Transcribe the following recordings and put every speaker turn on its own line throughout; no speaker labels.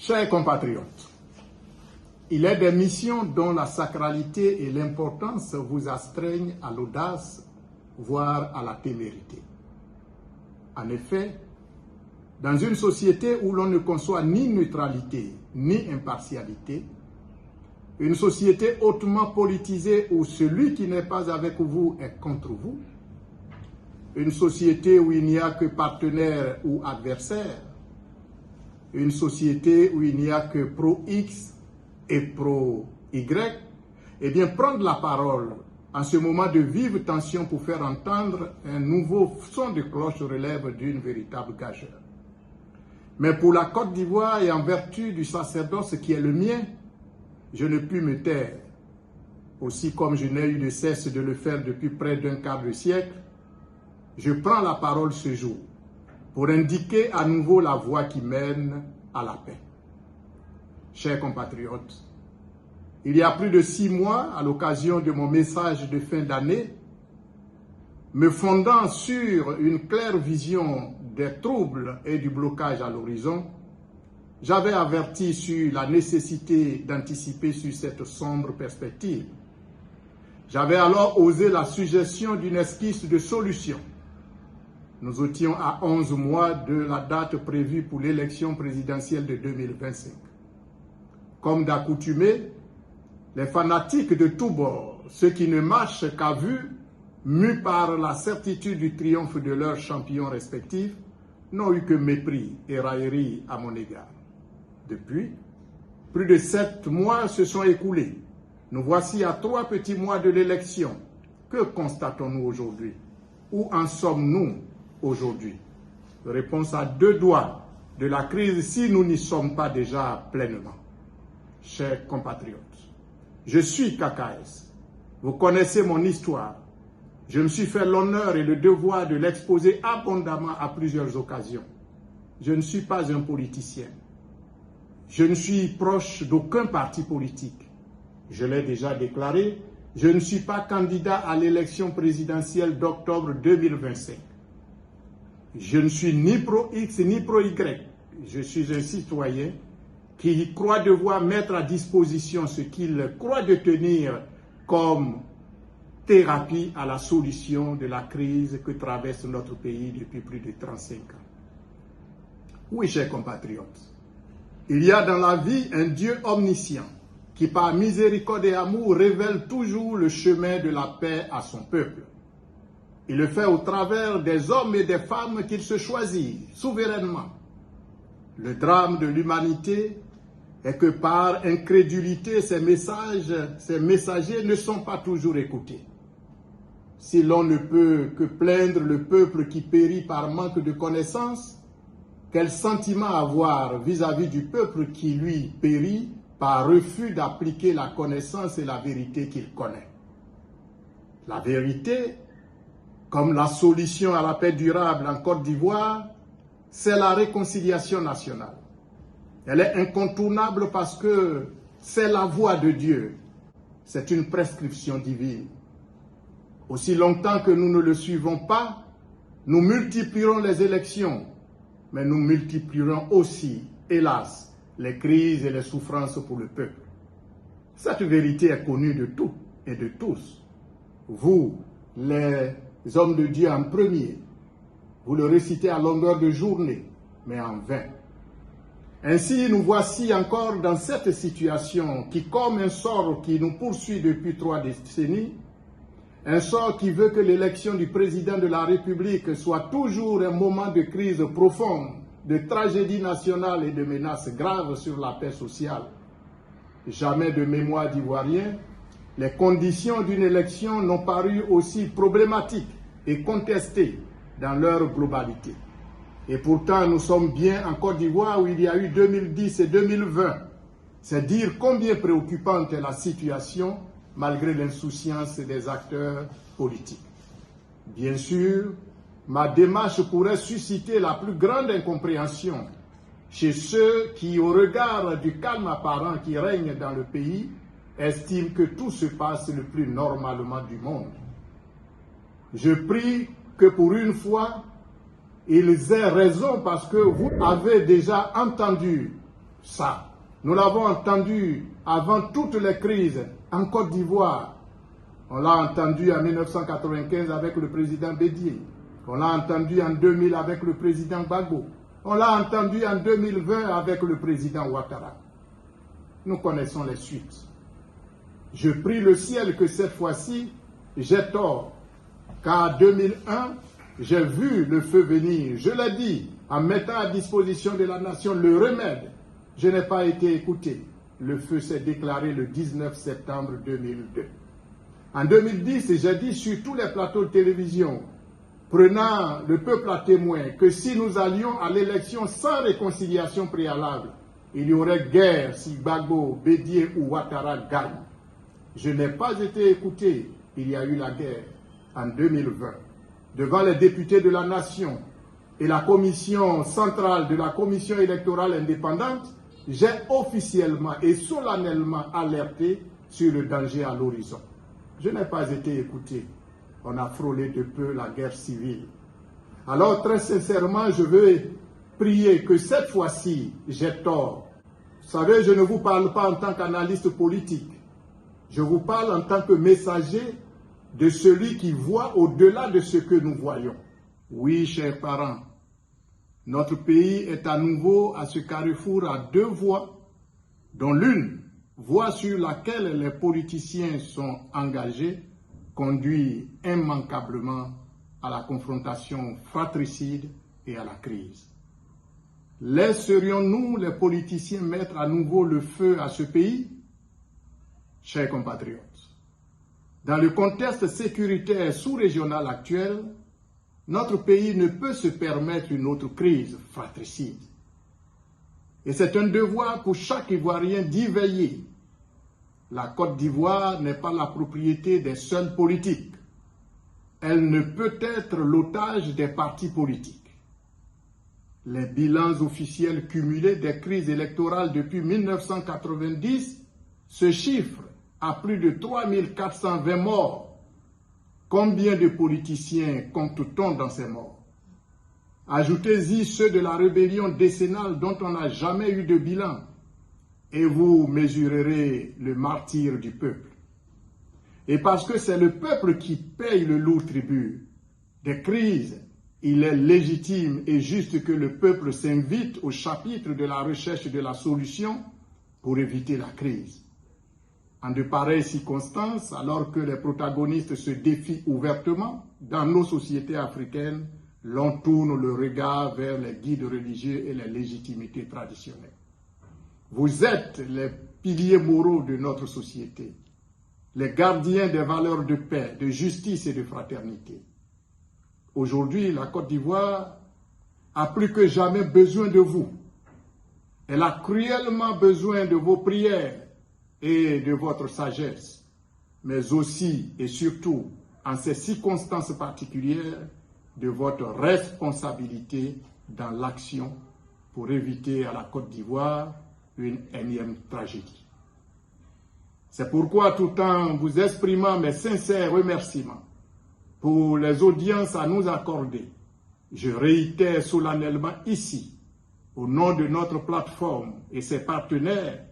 Chers compatriotes, il est des missions dont la sacralité et l'importance vous astreignent à l'audace, voire à la témérité. En effet, dans une société où l'on ne conçoit ni neutralité ni impartialité, une société hautement politisée où celui qui n'est pas avec vous est contre vous, une société où il n'y a que partenaires ou adversaires, une société où il n'y a que pro-X et pro-Y, eh bien prendre la parole en ce moment de vive tension pour faire entendre un nouveau son de cloche relève d'une véritable gageure. Mais pour la Côte d'Ivoire et en vertu du sacerdoce qui est le mien, je ne puis me taire, aussi comme je n'ai eu de cesse de le faire depuis près d'un quart de siècle. Je prends la parole ce jour pour indiquer à nouveau la voie qui mène à la paix. Chers compatriotes, il y a plus de 6 mois, à l'occasion de mon message de fin d'année, me fondant sur une claire vision des troubles et du blocage à l'horizon, j'avais averti sur la nécessité d'anticiper sur cette sombre perspective. J'avais alors osé la suggestion d'une esquisse de solution. Nous étions à 11 mois de la date prévue pour l'élection présidentielle de 2025. Comme d'accoutumé, les fanatiques de tous bords, ceux qui ne marchent qu'à vue, mus par la certitude du triomphe de leurs champions respectifs, n'ont eu que mépris et raillerie à mon égard. Depuis, plus de 7 mois se sont écoulés. Nous voici à 3 petits mois de l'élection. Que constatons-nous aujourd'hui? Où en sommes-nous aujourd'hui? Réponse à 2 doigts de la crise si nous n'y sommes pas déjà pleinement. Chers compatriotes, je suis KKS. Vous connaissez mon histoire. Je me suis fait l'honneur et le devoir de l'exposer abondamment à plusieurs occasions. Je ne suis pas un politicien. Je ne suis proche d'aucun parti politique. Je l'ai déjà déclaré, je ne suis pas candidat à l'élection présidentielle d'octobre 2025. Je ne suis ni pro-X ni pro-Y. Je suis un citoyen qui croit devoir mettre à disposition ce qu'il croit de tenir comme thérapie à la solution de la crise que traverse notre pays depuis plus de 35 ans. Oui, chers compatriotes, il y a dans la vie un Dieu omniscient qui, par miséricorde et amour, révèle toujours le chemin de la paix à son peuple. Il le fait au travers des hommes et des femmes qu'il se choisit souverainement. Le drame de l'humanité est que par incrédulité, ces messagers ne sont pas toujours écoutés. Si l'on ne peut que plaindre le peuple qui périt par manque de connaissances, quel sentiment avoir vis-à-vis du peuple qui, lui, périt par refus d'appliquer la connaissance et la vérité qu'il connaît? La vérité, comme la solution à la paix durable en Côte d'Ivoire, c'est la réconciliation nationale. Elle est incontournable parce que c'est la voie de Dieu. C'est une prescription divine. Aussi longtemps que nous ne le suivons pas, nous multiplierons les élections, mais nous multiplierons aussi, hélas, les crises et les souffrances pour le peuple. Cette vérité est connue de tous et de tous. Vous, les hommes de Dieu en premier, vous le récitez à longueur de journée, mais en vain. Ainsi, nous voici encore dans cette situation qui, comme un sort qui nous poursuit depuis 3 décennies, un sort qui veut que l'élection du président de la République soit toujours un moment de crise profonde, de tragédie nationale et de menaces graves sur la paix sociale. Jamais de mémoire d'Ivoirien, les conditions d'une élection n'ont paru aussi problématiques et contestées dans leur globalité. Et pourtant, nous sommes bien en Côte d'Ivoire où il y a eu 2010 et 2020. C'est dire combien préoccupante est la situation malgré l'insouciance des acteurs politiques. Bien sûr, ma démarche pourrait susciter la plus grande incompréhension chez ceux qui, au regard du calme apparent qui règne dans le pays, estiment que tout se passe le plus normalement du monde. Je prie que pour une fois, ils aient raison parce que vous avez déjà entendu Ça, nous l'avons entendu avant toutes les crises en Côte d'Ivoire. On l'a entendu en 1995 avec le président Bédié. On l'a entendu en 2000 avec le président Gbagbo. On l'a entendu en 2020 avec le président Ouattara. Nous connaissons les suites. Je prie le ciel que cette fois-ci, j'ai tort. Car en 2001, j'ai vu le feu venir. Je l'ai dit, en mettant à disposition de la nation le remède. Je n'ai pas été écouté. Le feu s'est déclaré le 19 septembre 2002. En 2010, j'ai dit sur tous les plateaux de télévision, prenant le peuple à témoin, que si nous allions à l'élection sans réconciliation préalable, il y aurait guerre si Gbagbo, Bédié ou Ouattara gagnent. Je n'ai pas été écouté. Il y a eu la guerre en 2020. Devant les députés de la nation et la commission centrale de la commission électorale indépendante, j'ai officiellement et solennellement alerté sur le danger à l'horizon. Je n'ai pas été écouté. On a frôlé de peu la guerre civile. Alors, très sincèrement, je veux prier que cette fois-ci, j'ai tort. Vous savez, je ne vous parle pas en tant qu'analyste politique. Je vous parle en tant que messager de celui qui voit au-delà de ce que nous voyons. Oui, chers parents, notre pays est à nouveau à ce carrefour à deux voies, dont l'une, voie sur laquelle les politiciens sont engagés, conduit immanquablement à la confrontation fratricide et à la crise. Laisserions-nous les politiciens mettre à nouveau le feu à ce pays? Chers compatriotes, dans le contexte sécuritaire sous-régional actuel, notre pays ne peut se permettre une autre crise fratricide. Et c'est un devoir pour chaque Ivoirien d'y veiller. La Côte d'Ivoire n'est pas la propriété des seuls politiques. Elle ne peut être l'otage des partis politiques. Les bilans officiels cumulés des crises électorales depuis 1990 se chiffrent à plus de 3420 morts. Combien de politiciens compte-t-on dans ces morts? Ajoutez-y ceux de la rébellion décennale dont on n'a jamais eu de bilan, et vous mesurerez le martyre du peuple. Et parce que c'est le peuple qui paye le lourd tribut des crises, il est légitime et juste que le peuple s'invite au chapitre de la recherche de la solution pour éviter la crise. En de pareilles circonstances, alors que les protagonistes se défient ouvertement, dans nos sociétés africaines, l'on tourne le regard vers les guides religieux et les légitimités traditionnelles. Vous êtes les piliers moraux de notre société, les gardiens des valeurs de paix, de justice et de fraternité. Aujourd'hui, la Côte d'Ivoire a plus que jamais besoin de vous. Elle a cruellement besoin de vos prières et de votre sagesse, mais aussi et surtout, en ces circonstances particulières, de votre responsabilité dans l'action pour éviter à la Côte d'Ivoire une énième tragédie. C'est pourquoi, tout en vous exprimant mes sincères remerciements pour les audiences à nous accorder, je réitère solennellement ici, au nom de notre plateforme et ses partenaires,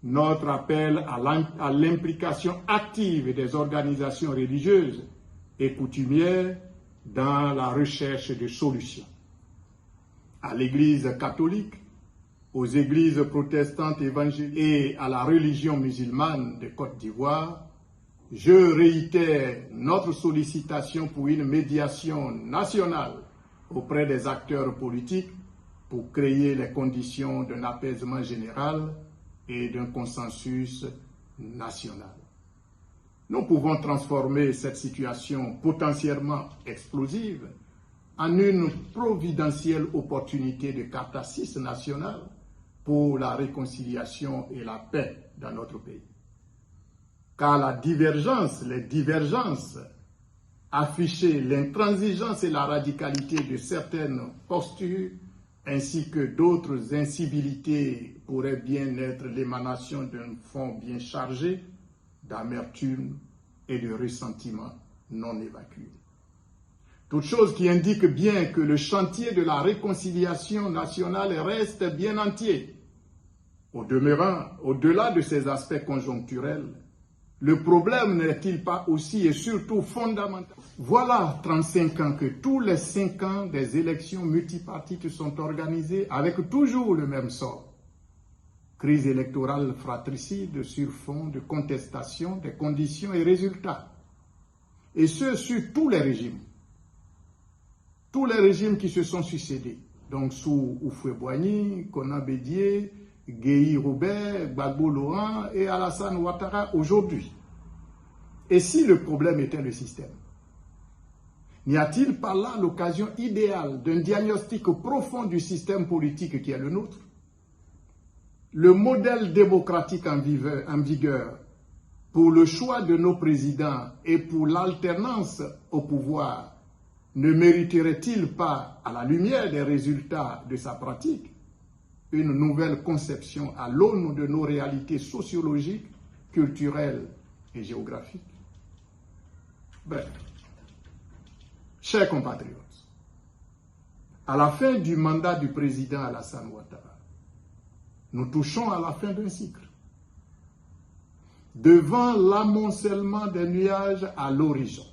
notre appel à l'implication active des organisations religieuses et coutumières dans la recherche de solutions. À l'Église catholique, aux églises protestantes évangéliques et à la religion musulmane de Côte d'Ivoire, je réitère notre sollicitation pour une médiation nationale auprès des acteurs politiques pour créer les conditions d'un apaisement général et d'un consensus national. Nous pouvons transformer cette situation potentiellement explosive en une providentielle opportunité de catharsis nationale pour la réconciliation et la paix dans notre pays. Car les divergences affichées, l'intransigeance et la radicalité de certaines postures ainsi que d'autres incivilités pourraient bien être l'émanation d'un fond bien chargé d'amertume et de ressentiment non évacué. Toute chose qui indique bien que le chantier de la réconciliation nationale reste bien entier. Au demeurant, au-delà de ces aspects conjoncturels, le problème n'est-il pas aussi et surtout fondamental? Voilà 35 ans que tous les 5 ans des élections multipartites sont organisées avec toujours le même sort. Crise électorale fratricide sur fond de contestation des conditions et résultats. Et ce, sur tous les régimes. Tous les régimes qui se sont succédés. Donc sous Houphouët-Boigny, Konan Bédié, Guéhi Robert, Gbagbo Laurent et Alassane Ouattara aujourd'hui. Et si le problème était le système? N'y a-t-il pas là l'occasion idéale d'un diagnostic profond du système politique qui est le nôtre? Le modèle démocratique en vigueur pour le choix de nos présidents et pour l'alternance au pouvoir ne mériterait-il pas, à la lumière des résultats de sa pratique, une nouvelle conception à l'aune de nos réalités sociologiques, culturelles et géographiques? Bref, chers compatriotes, à la fin du mandat du président Alassane Ouattara, nous touchons à la fin d'un cycle. Devant l'amoncellement des nuages à l'horizon,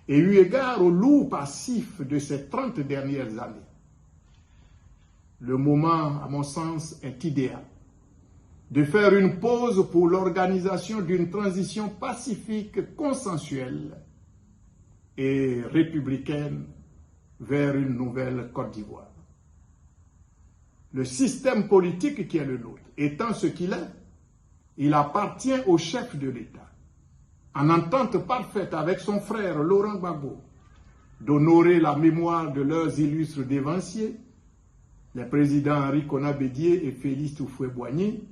et eu égard au lourd passif de ces 30 dernières années, le moment, à mon sens, est idéal de faire une pause pour l'organisation d'une transition pacifique, consensuelle et républicaine vers une nouvelle Côte d'Ivoire. Le système politique qui est le nôtre étant ce qu'il est, il appartient au chef de l'État, en entente parfaite avec son frère Laurent Gbagbo, d'honorer la mémoire de leurs illustres dévanciers, les présidents Henri Konan Bédié et Félix Houphouët-Boigny,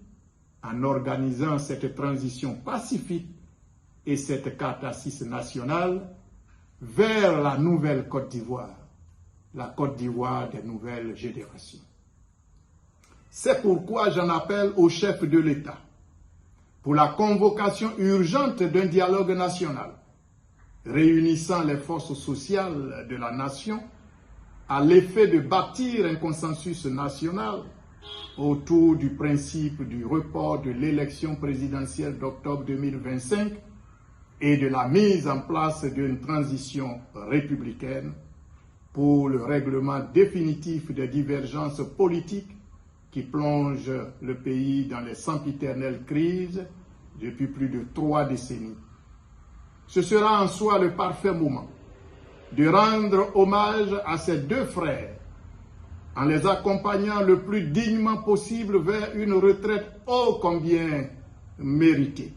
en organisant cette transition pacifique et cette catharsis nationale vers la nouvelle Côte d'Ivoire, la Côte d'Ivoire des nouvelles générations. C'est pourquoi j'en appelle au chef de l'État pour la convocation urgente d'un dialogue national réunissant les forces sociales de la nation à l'effet de bâtir un consensus national autour du principe du report de l'élection présidentielle d'octobre 2025 et de la mise en place d'une transition républicaine pour le règlement définitif des divergences politiques qui plongent le pays dans les sempiternelles crises depuis plus de 3 décennies. Ce sera en soi le parfait moment de rendre hommage à ces 2 frères en les accompagnant le plus dignement possible vers une retraite ô combien méritée.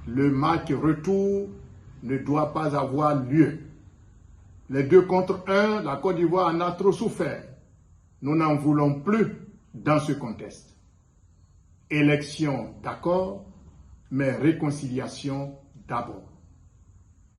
Le match retour ne doit pas avoir lieu. Les 2 contre 1, la Côte d'Ivoire en a trop souffert. Nous n'en voulons plus dans ce contexte. Élection, d'accord, mais réconciliation d'abord.